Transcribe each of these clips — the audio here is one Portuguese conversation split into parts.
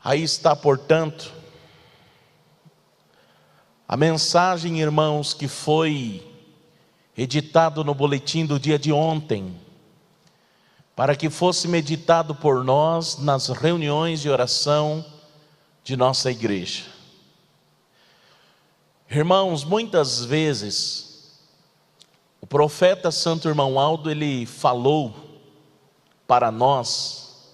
Aí está, portanto, a mensagem, irmãos, que foi editado no boletim do dia de ontem, para que fosse meditado por nós nas reuniões de oração de nossa igreja. Irmãos, muitas vezes, o profeta Santo Irmão Aldo, ele falou para nós,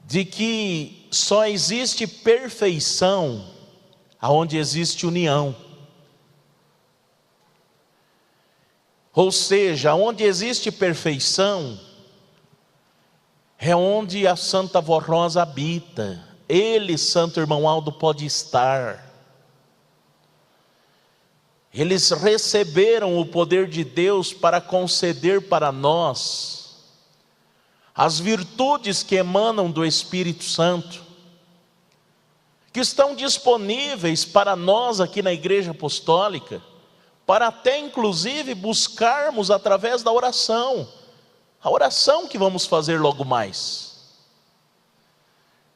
de que só existe perfeição aonde existe união. Ou seja, onde existe perfeição, é onde a Santa Vó Rosa habita. Ele, Santo Irmão Aldo, pode estar. Eles receberam o poder de Deus para conceder para nós as virtudes que emanam do Espírito Santo, que estão disponíveis para nós aqui na Igreja Apostólica, para até inclusive buscarmos através da oração, a oração que vamos fazer logo mais.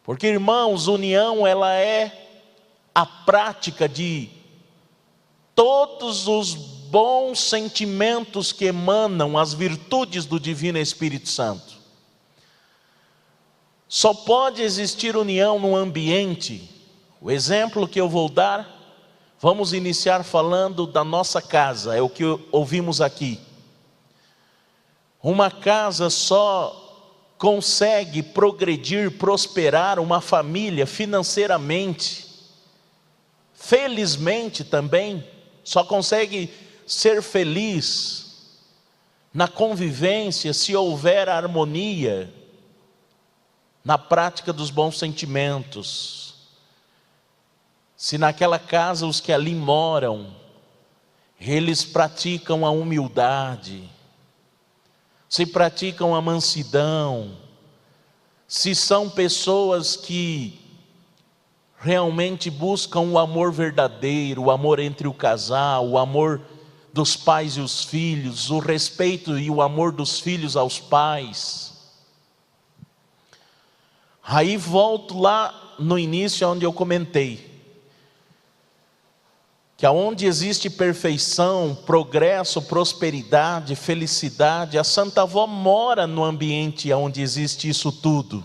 Porque, irmãos, união, ela é a prática de todos os bons sentimentos que emanam as virtudes do Divino Espírito Santo. Só pode existir união num ambiente. O exemplo que eu vou dar, vamos iniciar falando da nossa casa, é o que ouvimos aqui. Uma casa só consegue progredir, prosperar uma família financeiramente, felizmente também, só consegue ser feliz na convivência se houver harmonia, na prática dos bons sentimentos. Se naquela casa os que ali moram, eles praticam a humildade, se praticam a mansidão, se são pessoas que realmente buscam o amor verdadeiro, o amor entre o casal, o amor dos pais e os filhos, o respeito e o amor dos filhos aos pais. Aí volto lá no início onde eu comentei, que aonde existe perfeição, progresso, prosperidade, felicidade, a Santa Avó mora no ambiente onde existe isso tudo.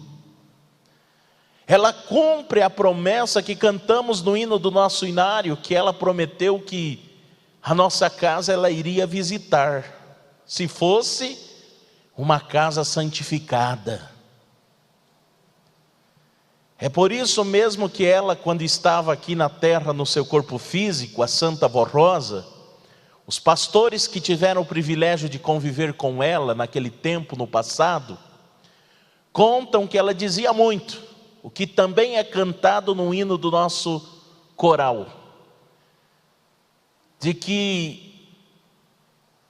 Ela cumpre a promessa que cantamos no hino do nosso inário, que ela prometeu que a nossa casa ela iria visitar, se fosse uma casa santificada. É por isso mesmo que ela, quando estava aqui na terra, no seu corpo físico, a Santa Vó Rosa, os pastores que tiveram o privilégio de conviver com ela naquele tempo, no passado, contam que ela dizia muito, o que também é cantado no hino do nosso coral, de que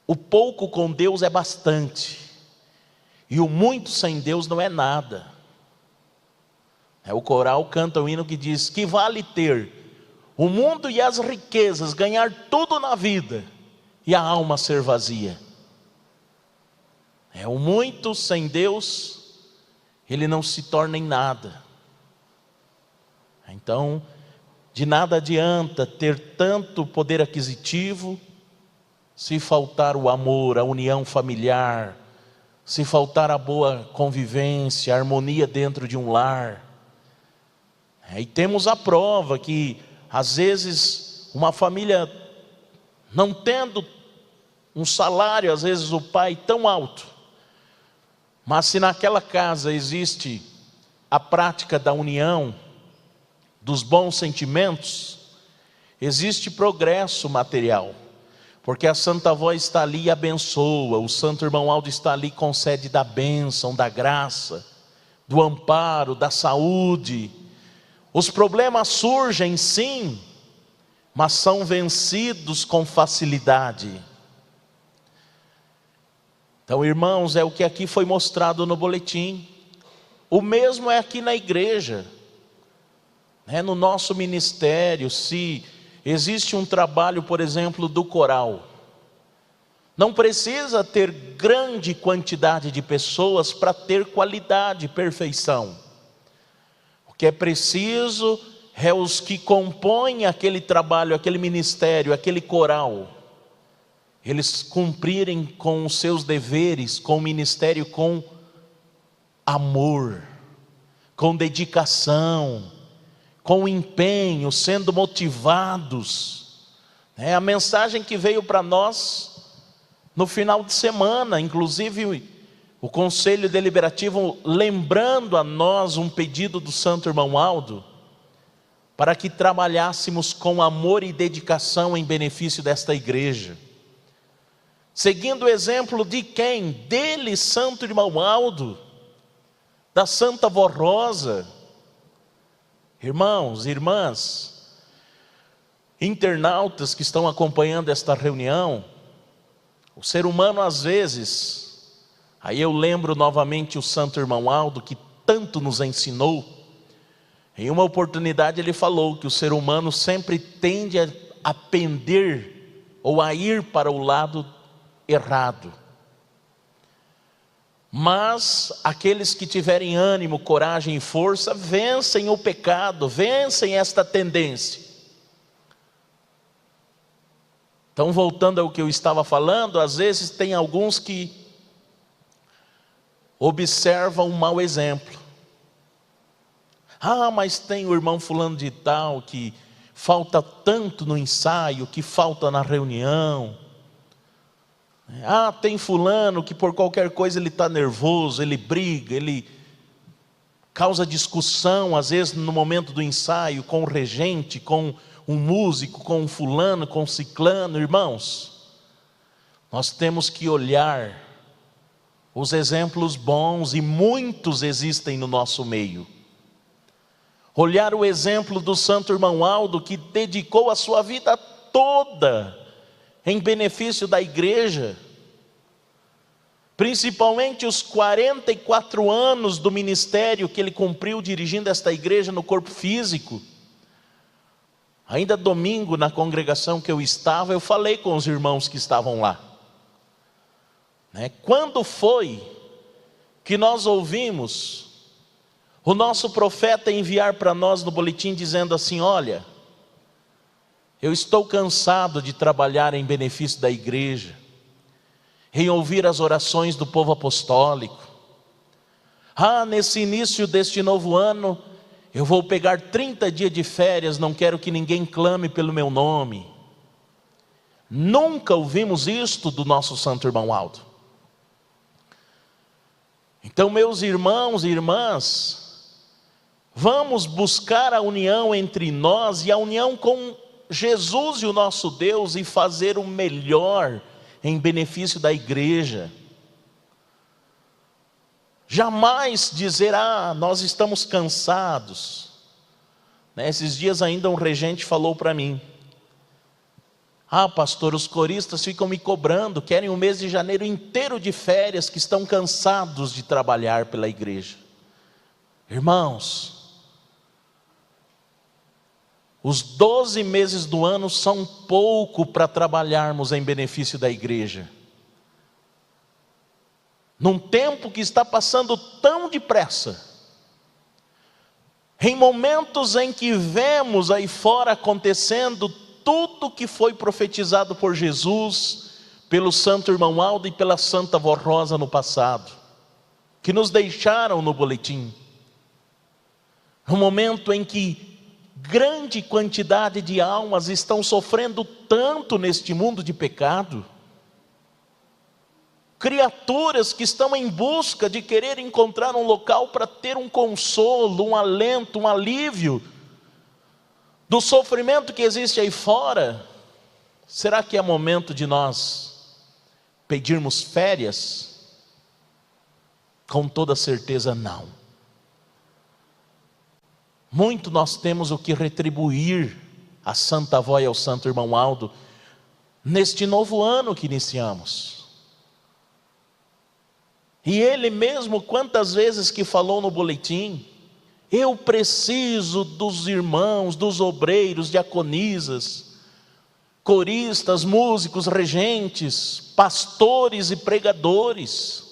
o pouco com Deus é bastante, e o muito sem Deus não é nada. O coral canta um hino que diz que vale ter o mundo e as riquezas, ganhar tudo na vida e a alma ser vazia. O muito sem Deus, ele não se torna em nada. Então, de nada adianta ter tanto poder aquisitivo, se faltar o amor, a união familiar, se faltar a boa convivência, a harmonia dentro de um lar. E temos a prova que, às vezes, uma família não tendo um salário, às vezes o pai tão alto, mas se naquela casa existe a prática da união, dos bons sentimentos, existe progresso material, porque a Santa Avó está ali e abençoa, o Santo Irmão Aldo está ali e concede da bênção, da graça, do amparo, da saúde. Os problemas surgem sim, mas são vencidos com facilidade. Então, irmãos, é o que aqui foi mostrado no boletim. O mesmo é aqui na igreja, no nosso ministério. Se existe um trabalho, por exemplo, do coral, não precisa ter grande quantidade de pessoas para ter qualidade, perfeição. que é preciso é os que compõem aquele trabalho, aquele ministério, aquele coral, eles cumprirem com os seus deveres, com o ministério, com amor, com dedicação, com empenho, sendo motivados. É a mensagem que veio para nós no final de semana, inclusive o Conselho Deliberativo lembrando a nós um pedido do Santo Irmão Aldo, para que trabalhássemos com amor e dedicação em benefício desta igreja. Seguindo o exemplo de quem? Dele, Santo Irmão Aldo, da Santa Vó Rosa. Irmãos, irmãs, internautas que estão acompanhando esta reunião, o ser humano às vezes, aí eu lembro novamente o Santo Irmão Aldo, que tanto nos ensinou. Em uma oportunidade ele falou que o ser humano sempre tende a pender ou a ir para o lado errado. Mas aqueles que tiverem ânimo, coragem e força, vencem o pecado, vencem esta tendência. Então, voltando ao que eu estava falando, às vezes tem alguns que observam um mau exemplo. Ah, mas tem o irmão fulano de tal que falta tanto no ensaio, que falta na reunião. Ah, tem fulano que por qualquer coisa ele está nervoso, ele briga, ele causa discussão, às vezes no momento do ensaio, com o regente, com um músico, com um fulano, com um ciclano. Irmãos, nós temos que olhar os exemplos bons, e muitos existem no nosso meio. Olhar o exemplo do Santo Irmão Aldo, que dedicou a sua vida toda em benefício da igreja, principalmente os 44 anos do ministério que ele cumpriu dirigindo esta igreja no corpo físico. Ainda domingo, na congregação que eu estava, eu falei com os irmãos que estavam lá. Quando foi que nós ouvimos o nosso profeta enviar para nós no boletim dizendo assim: olha, eu estou cansado de trabalhar em benefício da igreja, em ouvir as orações do povo apostólico. Nesse início deste novo ano, eu vou pegar 30 dias de férias, não quero que ninguém clame pelo meu nome. Nunca ouvimos isto do nosso Santo Irmão Aldo. Então, meus irmãos e irmãs, vamos buscar a união entre nós e a união com Jesus e o nosso Deus, e fazer o melhor em benefício da igreja. Jamais dizer: nós estamos cansados. Esses dias ainda um regente falou para mim: pastor, os coristas ficam me cobrando, querem o mês de janeiro inteiro de férias, que estão cansados de trabalhar pela igreja. Irmãos, os 12 meses do ano são pouco para trabalharmos em benefício da igreja. Num tempo que está passando tão depressa, em momentos em que vemos aí fora acontecendo tudo que foi profetizado por Jesus, pelo Santo Irmão Aldo e pela Santa Vó Rosa no passado, que nos deixaram no boletim. No momento em que grande quantidade de almas estão sofrendo tanto neste mundo de pecado, criaturas que estão em busca de querer encontrar um local para ter um consolo, um alento, um alívio do sofrimento que existe aí fora. Será que é momento de nós pedirmos férias? Com toda certeza não. Muito nós temos o que retribuir à Santa Avó e ao Santo Irmão Aldo neste novo ano que iniciamos. E ele mesmo, quantas vezes que falou no boletim: eu preciso dos irmãos, dos obreiros, diaconisas, coristas, músicos, regentes, pastores e pregadores.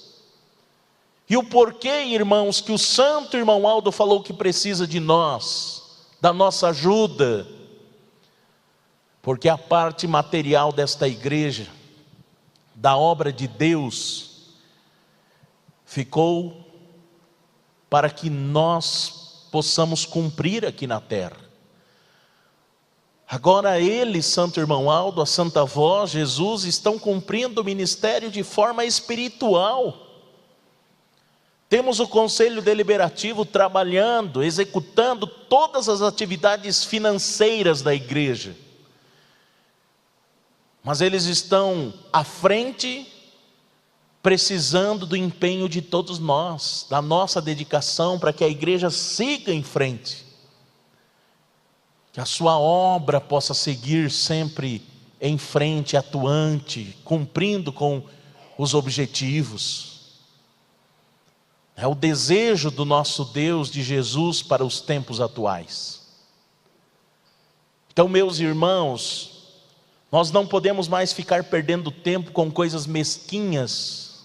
E o porquê, irmãos, que o santo irmão Aldo falou que precisa de nós, da nossa ajuda? Porque a parte material desta igreja, da obra de Deus, ficou para que nós possamos cumprir aqui na terra. Agora ele, santo irmão Aldo, a santa avó, Jesus, estão cumprindo o ministério de forma espiritual. Temos o conselho deliberativo trabalhando, executando todas as atividades financeiras da igreja. Mas eles estão à frente, precisando do empenho de todos nós, da nossa dedicação para que a igreja siga em frente. Que a sua obra possa seguir sempre em frente, atuante, cumprindo com os objetivos. É o desejo do nosso Deus, de Jesus, para os tempos atuais. Então, meus irmãos, nós não podemos mais ficar perdendo tempo com coisas mesquinhas.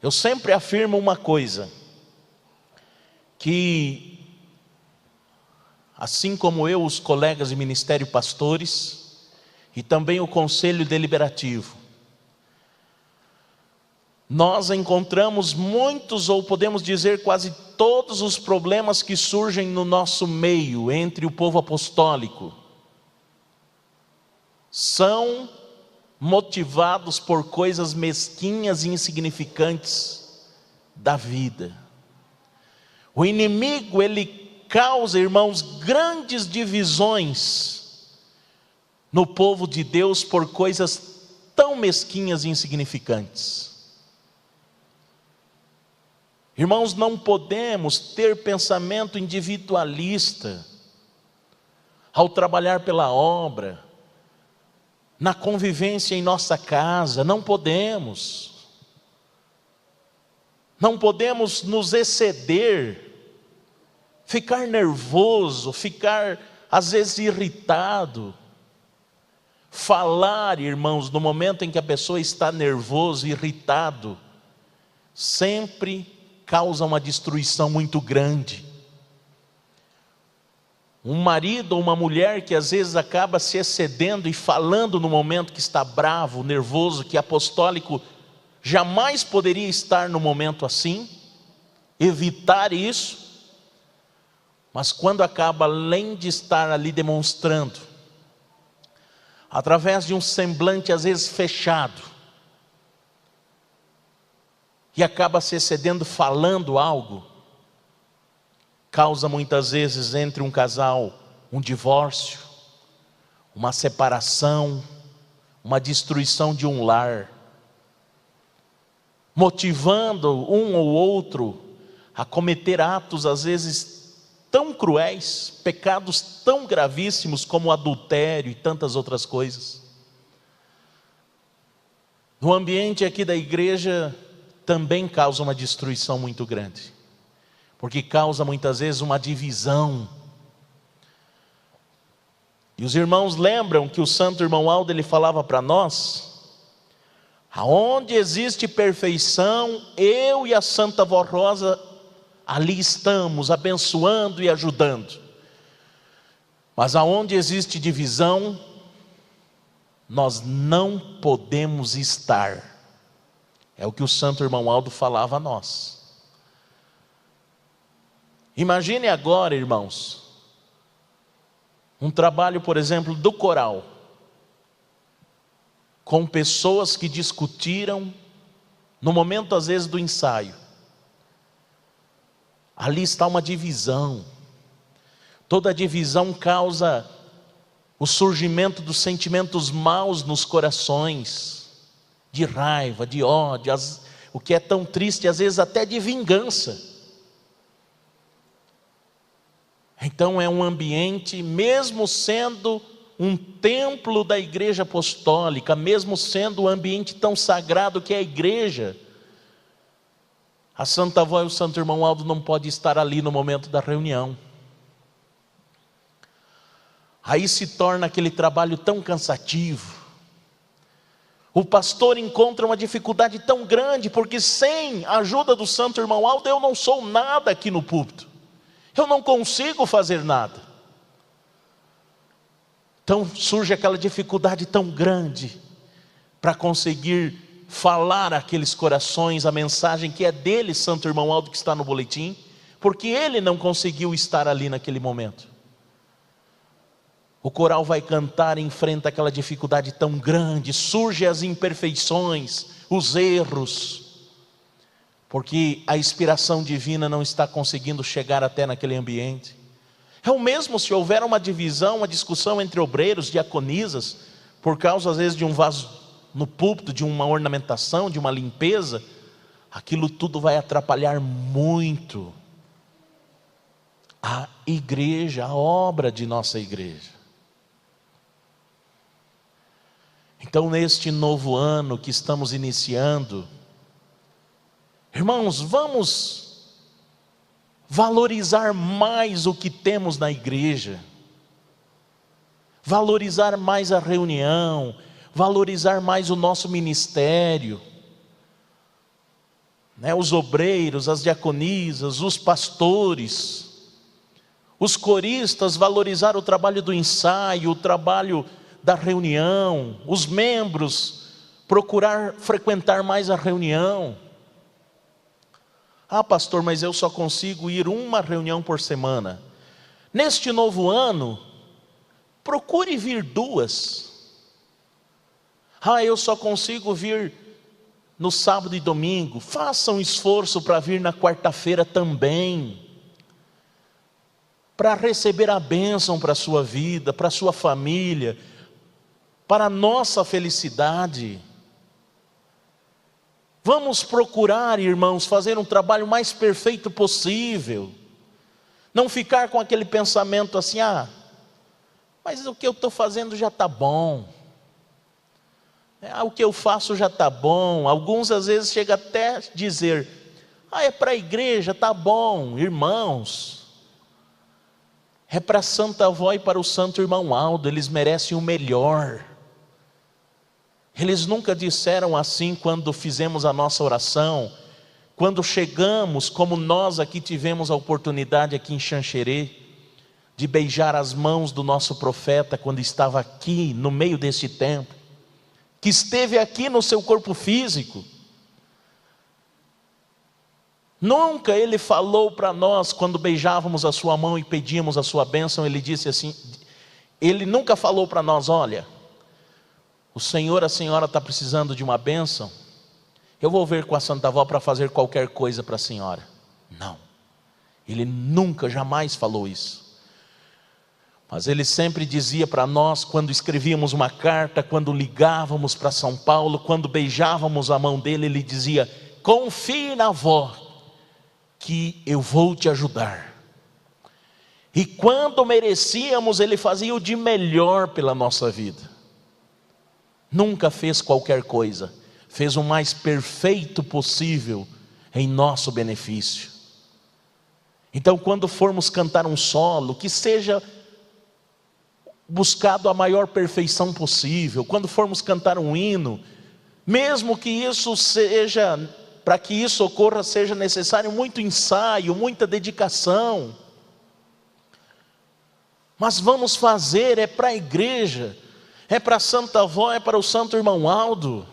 Eu sempre afirmo uma coisa, que assim como eu, os colegas de ministério pastores, e também o conselho deliberativo, nós encontramos muitos, ou podemos dizer quase todos os problemas que surgem no nosso meio, entre o povo apostólico, são motivados por coisas mesquinhas e insignificantes da vida. O inimigo, ele causa, irmãos, grandes divisões no povo de Deus por coisas tão mesquinhas e insignificantes. Irmãos, não podemos ter pensamento individualista ao trabalhar pela obra, na convivência em nossa casa. Não podemos nos exceder, ficar nervoso, ficar às vezes irritado. Falar, irmãos, no momento em que a pessoa está nervoso, irritado, sempre causa uma destruição muito grande. Um marido ou uma mulher que às vezes acaba se excedendo e falando no momento que está bravo, nervoso, que apostólico jamais poderia estar no momento assim, evitar isso, mas quando acaba, além de estar ali demonstrando, através de um semblante às vezes fechado, e acaba se excedendo falando algo, causa muitas vezes entre um casal um divórcio, uma separação, uma destruição de um lar, motivando um ou outro a cometer atos às vezes tão cruéis, pecados tão gravíssimos como o adultério e tantas outras coisas. No ambiente aqui da igreja também causa uma destruição muito grande, porque causa muitas vezes uma divisão. E os irmãos lembram que o santo irmão Aldo, ele falava para nós: aonde existe perfeição, eu e a santa avó Rosa ali estamos, abençoando e ajudando. Mas aonde existe divisão, nós não podemos estar. É o que o santo irmão Aldo falava a nós. Imagine agora, irmãos, um trabalho, por exemplo, do coral, com pessoas que discutiram no momento às vezes do ensaio. Ali está uma divisão. Toda divisão causa o surgimento dos sentimentos maus nos corações, de raiva, de ódio, o que é tão triste, às vezes até de vingança. Então é um ambiente, mesmo sendo um templo da igreja apostólica, mesmo sendo um ambiente tão sagrado que é a igreja, a santa avó e o santo irmão Aldo não podem estar ali no momento da reunião. Aí se torna aquele trabalho tão cansativo. O pastor encontra uma dificuldade tão grande, porque sem a ajuda do santo irmão Aldo, eu não sou nada aqui no púlpito. Eu não consigo fazer nada. Então surge aquela dificuldade tão grande para conseguir falar àqueles corações a mensagem que é dele, santo irmão Aldo, que está no boletim, porque ele não conseguiu estar ali naquele momento. O coral vai cantar e enfrenta aquela dificuldade tão grande, surgem as imperfeições, os erros, porque a inspiração divina não está conseguindo chegar até naquele ambiente. É o mesmo se houver uma divisão, uma discussão entre obreiros, diaconisas, por causa às vezes de um vaso no púlpito, de uma ornamentação, de uma limpeza, aquilo tudo vai atrapalhar muito a igreja, a obra de nossa igreja. Então, neste novo ano que estamos iniciando, irmãos, vamos valorizar mais o que temos na igreja, valorizar mais a reunião, valorizar mais o nosso ministério, os obreiros, as diaconisas, os pastores, os coristas, valorizar o trabalho do ensaio, o trabalho da reunião, os membros, procurar frequentar mais a reunião. Ah, pastor, mas eu só consigo ir uma reunião por semana. Neste novo ano, procure vir 2. Ah, eu só consigo vir no sábado e domingo. Faça um esforço para vir na quarta-feira também, para receber a bênção para a sua vida, para a sua família, para a nossa felicidade. Vamos procurar, irmãos, fazer um trabalho mais perfeito possível. Não ficar com aquele pensamento assim, mas o que eu estou fazendo já está bom. O que eu faço já está bom. Alguns às vezes chegam até a dizer, é para a igreja, está bom. Irmãos, é para a Santa Avó e para o santo irmão Aldo, eles merecem o melhor. Eles nunca disseram assim quando fizemos a nossa oração, quando chegamos, como nós aqui tivemos a oportunidade aqui em Xanxerê, de beijar as mãos do nosso profeta quando estava aqui no meio desse templo, que esteve aqui no seu corpo físico. Nunca ele falou para nós, quando beijávamos a sua mão e pedíamos a sua bênção, ele disse assim, ele nunca falou para nós, olha, o senhor, a senhora está precisando de uma bênção, eu vou ver com a Santa Avó para fazer qualquer coisa para a senhora. Não, ele nunca, jamais falou isso. Mas ele sempre dizia para nós, quando escrevíamos uma carta, quando ligávamos para São Paulo, quando beijávamos a mão dele, ele dizia, confie na avó, que eu vou te ajudar. E quando merecíamos, ele fazia o de melhor pela nossa vida. Nunca fez qualquer coisa, fez o mais perfeito possível em nosso benefício. Então, quando formos cantar um solo, que seja buscado a maior perfeição possível. Quando formos cantar um hino, mesmo que isso seja, para que isso ocorra, seja necessário muito ensaio, muita dedicação. Mas vamos fazer, é para a igreja, é para a Santa Avó, é para o santo irmão Aldo.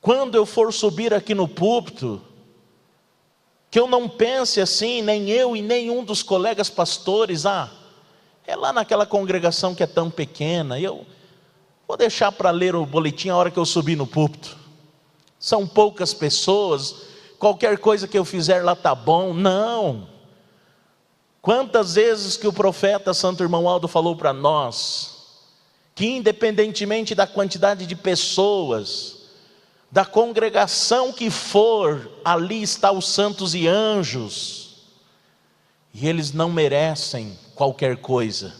Quando eu for subir aqui no púlpito, que eu não pense assim, nem eu e nenhum dos colegas pastores, é lá naquela congregação que é tão pequena, eu vou deixar para ler o boletim a hora que eu subir no púlpito. São poucas pessoas, qualquer coisa que eu fizer lá está bom. Não. Quantas vezes que o profeta Santo Irmão Aldo falou para nós, que independentemente da quantidade de pessoas, da congregação que for, ali está os santos e anjos, e eles não merecem qualquer coisa.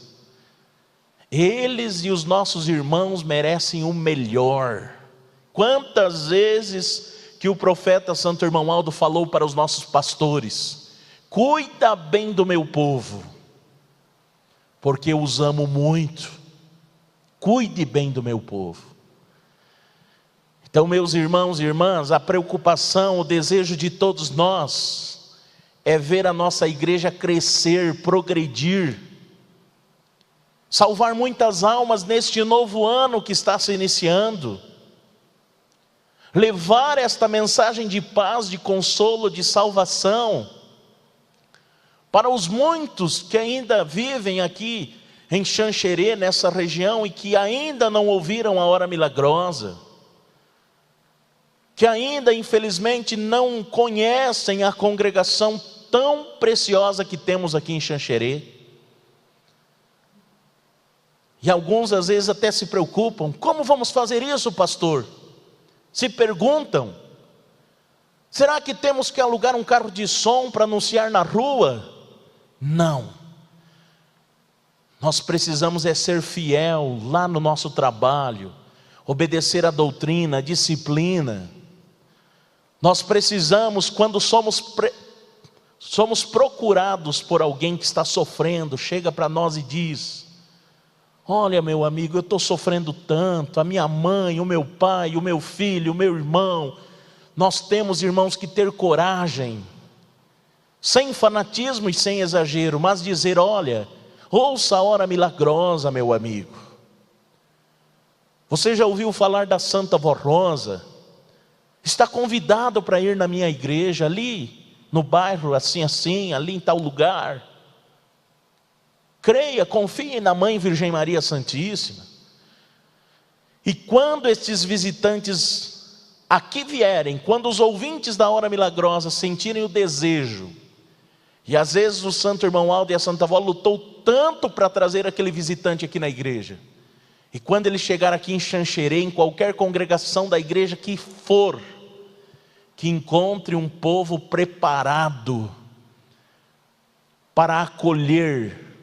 Eles e os nossos irmãos merecem o melhor. Quantas vezes que o profeta Santo Irmão Aldo falou para os nossos pastores, cuida bem do meu povo, porque eu os amo muito. Cuide bem do meu povo. Então, meus irmãos e irmãs, a preocupação, o desejo de todos nós é ver a nossa igreja crescer, progredir, salvar muitas almas neste novo ano que está se iniciando, levar esta mensagem de paz, de consolo, de salvação, para os muitos que ainda vivem aqui em Xanxerê, nessa região, e que ainda não ouviram a hora milagrosa, que ainda infelizmente não conhecem a congregação tão preciosa que temos aqui em Xanxerê. E alguns às vezes até se preocupam: como vamos fazer isso, pastor? Se perguntam: será que temos que alugar um carro de som para anunciar na rua? Não. Nós precisamos ser fiel lá no nosso trabalho, obedecer a doutrina, a disciplina. Nós precisamos, quando somos procurados por alguém que está sofrendo, chega para nós e diz: olha, meu amigo, eu estou sofrendo tanto, a minha mãe, o meu pai, o meu filho, o meu irmão. Nós temos, irmãos, que ter coragem, sem fanatismo e sem exagero, mas dizer: olha, ouça a hora milagrosa, meu amigo. Você já ouviu falar da Santa Vó Rosa? Está convidado para ir na minha igreja, ali no bairro assim, ali em tal lugar. Creia, confie na Mãe Virgem Maria Santíssima. E quando estes visitantes aqui vierem, quando os ouvintes da hora milagrosa sentirem o desejo, e às vezes o Santo Irmão Aldo e a Santa Vó lutou tanto para trazer aquele visitante aqui na igreja, e quando ele chegar aqui em Xanxerê, em qualquer congregação da igreja que for, que encontre um povo preparado para acolher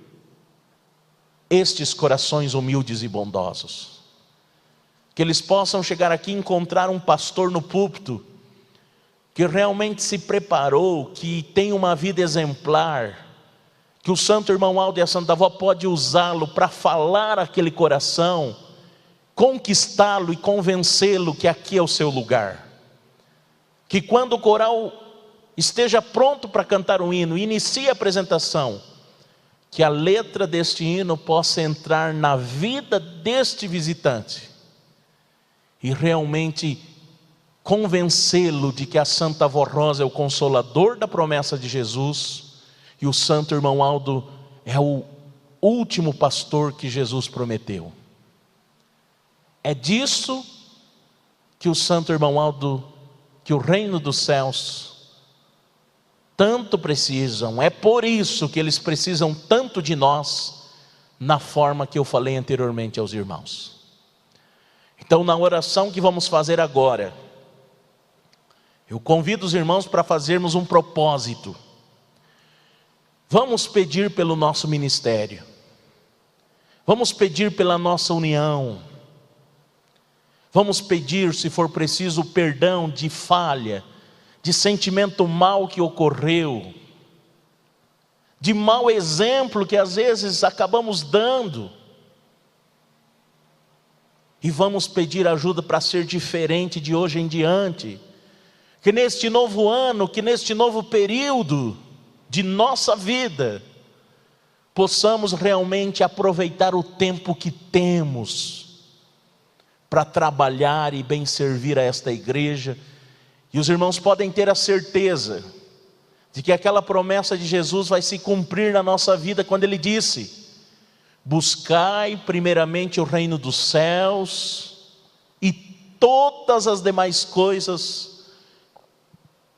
estes corações humildes e bondosos. Que eles possam chegar aqui e encontrar um pastor no púlpito que realmente se preparou, que tem uma vida exemplar, que o Santo Irmão Aldo e a Santa Vó pode usá-lo para falar aquele coração, conquistá-lo e convencê-lo que aqui é o seu lugar. Que quando o coral esteja pronto para cantar um hino, inicie a apresentação, que a letra deste hino possa entrar na vida deste visitante e realmente convencê-lo de que a Santa Vó Rosa é o consolador da promessa de Jesus e o Santo Irmão Aldo é o último pastor que Jesus prometeu. É disso que o Santo Irmão Aldo, que o reino dos céus tanto precisam. É por isso que eles precisam tanto de nós, na forma que eu falei anteriormente aos irmãos. Então, na oração que vamos fazer agora, eu convido os irmãos para fazermos um propósito. Vamos pedir pelo nosso ministério, vamos pedir pela nossa união, vamos pedir, se for preciso, perdão de falha, de sentimento mal que ocorreu, de mau exemplo que às vezes acabamos dando, e vamos pedir ajuda para ser diferente de hoje em diante, que neste novo ano, que neste novo período de nossa vida, possamos realmente aproveitar o tempo que temos para trabalhar e bem servir a esta igreja. E os irmãos podem ter a certeza de que aquela promessa de Jesus vai se cumprir na nossa vida, quando Ele disse: buscai primeiramente o reino dos céus, e todas as demais coisas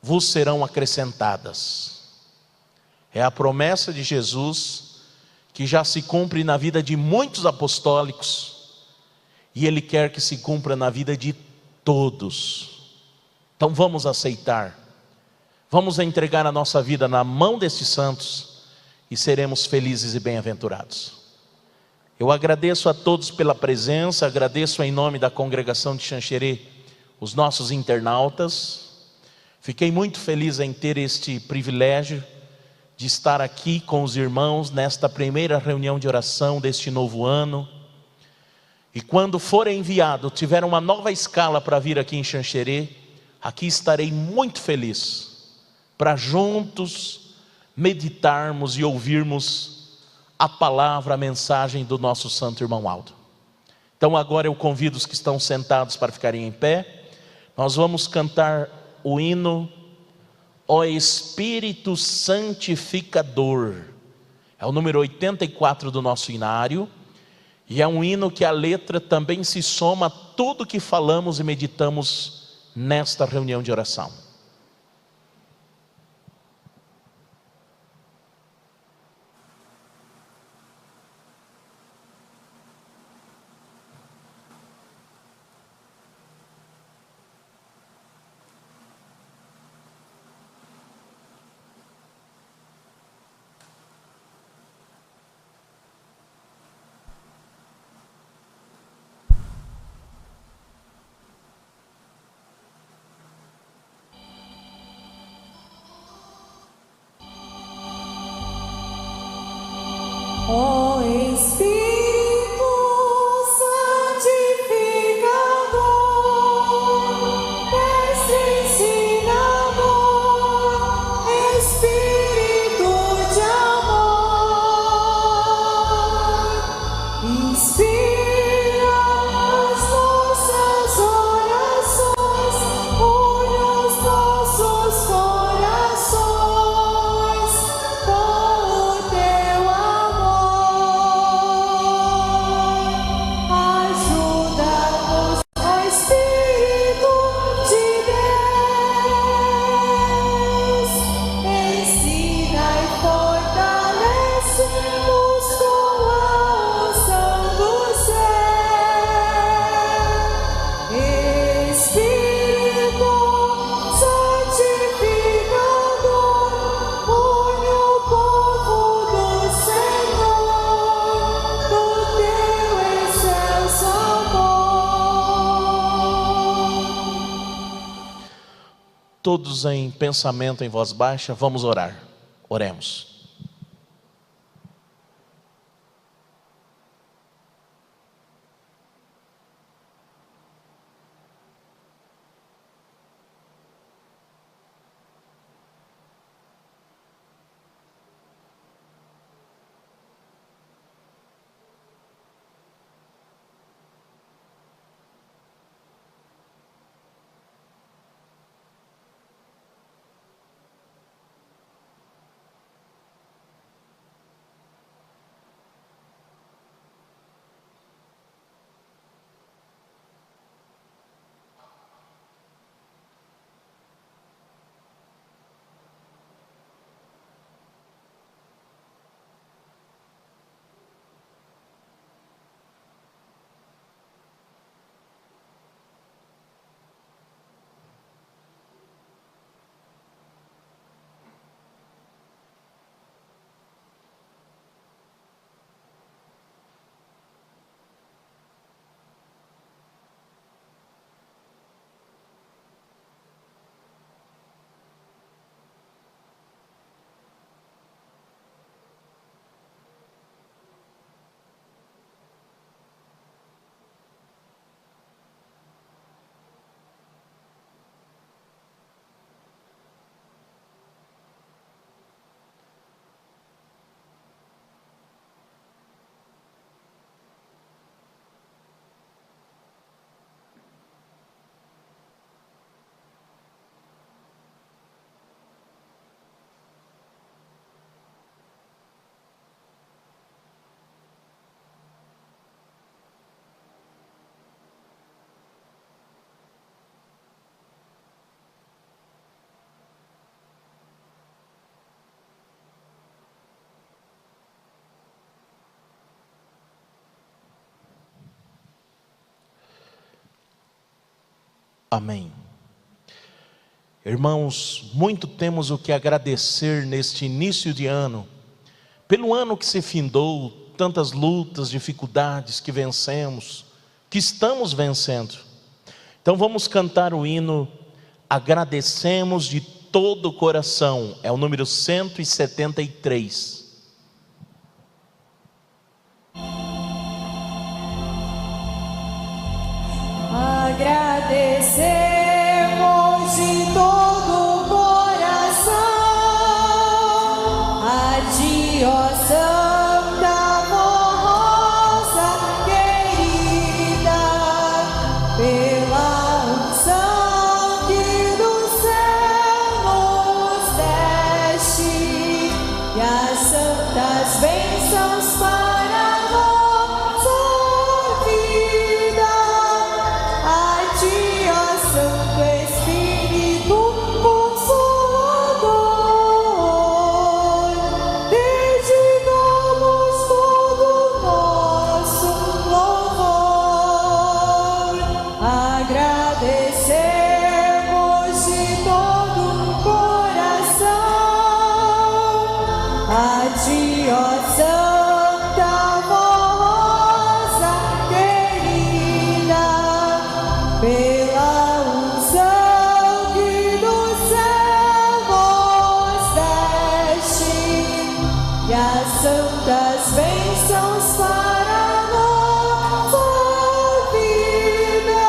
vos serão acrescentadas. É a promessa de Jesus que já se cumpre na vida de muitos apostólicos, e Ele quer que se cumpra na vida de todos. Então vamos aceitar, vamos entregar a nossa vida na mão desses santos, e seremos felizes e bem-aventurados. Eu agradeço a todos pela presença, agradeço em nome da congregação de Xanxerê, os nossos internautas. Fiquei muito feliz em ter este privilégio de estar aqui com os irmãos nesta primeira reunião de oração deste novo ano. E quando for enviado, tiver uma nova escala para vir aqui em Xanxerê, aqui estarei muito feliz, para juntos meditarmos e ouvirmos a palavra, a mensagem do nosso santo irmão Aldo. Então agora eu convido os que estão sentados para ficarem em pé. Nós vamos cantar o hino Ó Espírito Santificador. É o número 84 do nosso hinário. E é um hino que a letra também se soma a tudo que falamos e meditamos nesta reunião de oração. Ó Espírito Santificador, Mestre ensinador, Espírito de amor, inspira as nossas orações, une os nossos corações com o teu ajuda-nos, ó Espírito de Deus, ensina e fortalece-nos com a unção do céu. Espírito Santificador, une o povo do Senhor, do teu excelso amor. Todos em pensamento em voz baixa, vamos orar. Oremos. Amém. Irmãos, muito temos o que agradecer neste início de ano, pelo ano que se findou, tantas lutas, dificuldades que vencemos, que estamos vencendo. Então vamos cantar o hino Agradecemos de todo o coração, é o número 173. agradecemos de todo o coração a Ti, ó Santa Rosa querida, pela unção que do céu nos deste e as santas bênçãos para a nossa vida. A Ti, ó Santo Espírito Consolador, dedicamos todo o nosso louvor. Agradecemos de todo o coração a Ti, ó Santa Rosa querida, pela unção que do céu nos deste e as santas bênçãos para a nossa vida.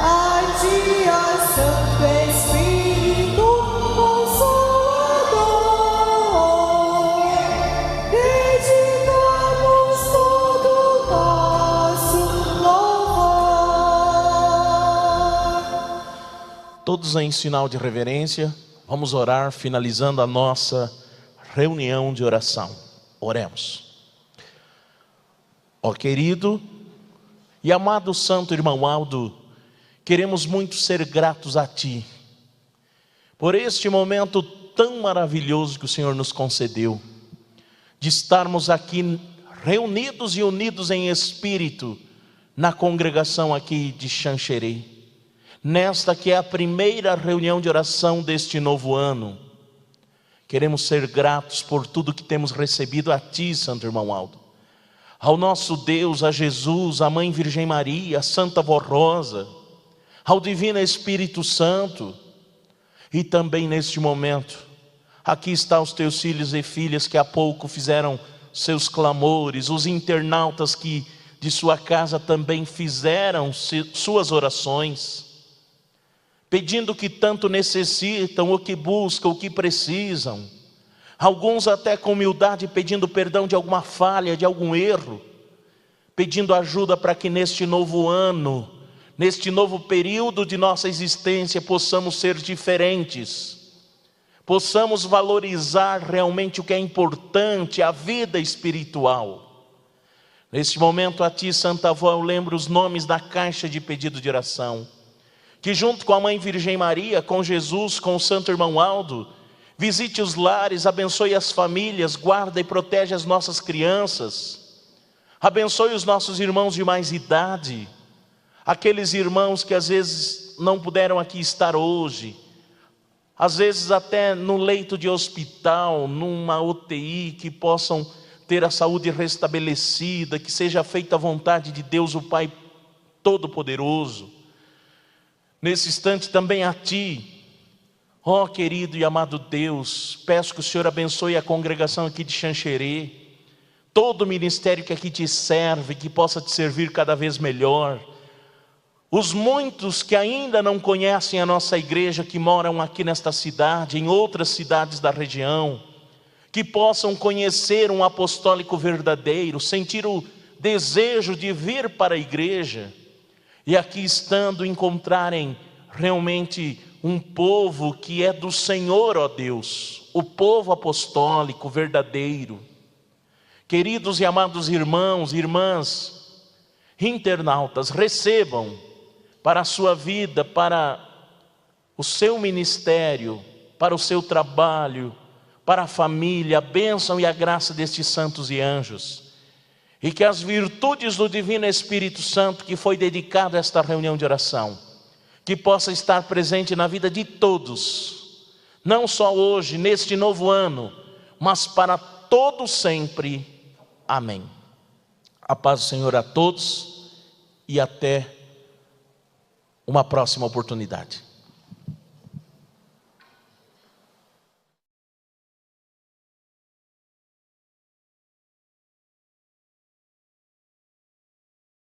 A Ti, ó Santo Espírito Consolador, dedicamos todo o nosso louvor. Todos em sinal de reverência, vamos orar, finalizando a nossa reunião de oração. Oremos. Ó querido e amado santo irmão Aldo, queremos muito ser gratos a Ti, por este momento tão maravilhoso que o Senhor nos concedeu, de estarmos aqui reunidos e unidos em espírito, na congregação aqui de Xanxerê, nesta que é a primeira reunião de oração deste novo ano. Queremos ser gratos por tudo que temos recebido a Ti, santo irmão Aldo, ao nosso Deus, a Jesus, a Mãe Virgem Maria, a Santa Vó Rosa, ao Divino Espírito Santo. E também neste momento, aqui estão os Teus filhos e filhas que há pouco fizeram seus clamores, os internautas que de sua casa também fizeram suas orações, pedindo o que tanto necessitam, o que buscam, o que precisam. Alguns até com humildade pedindo perdão de alguma falha, de algum erro, pedindo ajuda para que neste novo ano, neste novo período de nossa existência, possamos ser diferentes, possamos valorizar realmente o que é importante, a vida espiritual. Neste momento a Ti, Santa Avó, eu lembro os nomes da caixa de pedido de oração, que junto com a Mãe Virgem Maria, com Jesus, com o Santo Irmão Aldo, visite os lares, abençoe as famílias, guarda e protege as nossas crianças, abençoe os nossos irmãos de mais idade, aqueles irmãos que às vezes não puderam aqui estar hoje, às vezes até no leito de hospital, numa UTI, que possam ter a saúde restabelecida, que seja feita a vontade de Deus, o Pai Todo-Poderoso. Nesse instante também a Ti, ó querido e amado Deus, peço que o Senhor abençoe a congregação aqui de Xanxerê, todo o ministério que aqui Te serve, que possa Te servir cada vez melhor. Os muitos que ainda não conhecem a nossa igreja, que moram aqui nesta cidade, em outras cidades da região, que possam conhecer um apostólico verdadeiro, sentir o desejo de vir para a igreja, e aqui estando encontrarem realmente um povo que é do Senhor, ó Deus, o povo apostólico verdadeiro. Queridos e amados irmãos e irmãs, internautas, recebam para a sua vida, para o seu ministério, para o seu trabalho, para a família, a bênção e a graça destes santos e anjos. E que as virtudes do Divino Espírito Santo, que foi dedicado a esta reunião de oração, que possa estar presente na vida de todos, não só hoje, neste novo ano, mas para todo sempre. Amém. A paz do Senhor a todos e até uma próxima oportunidade.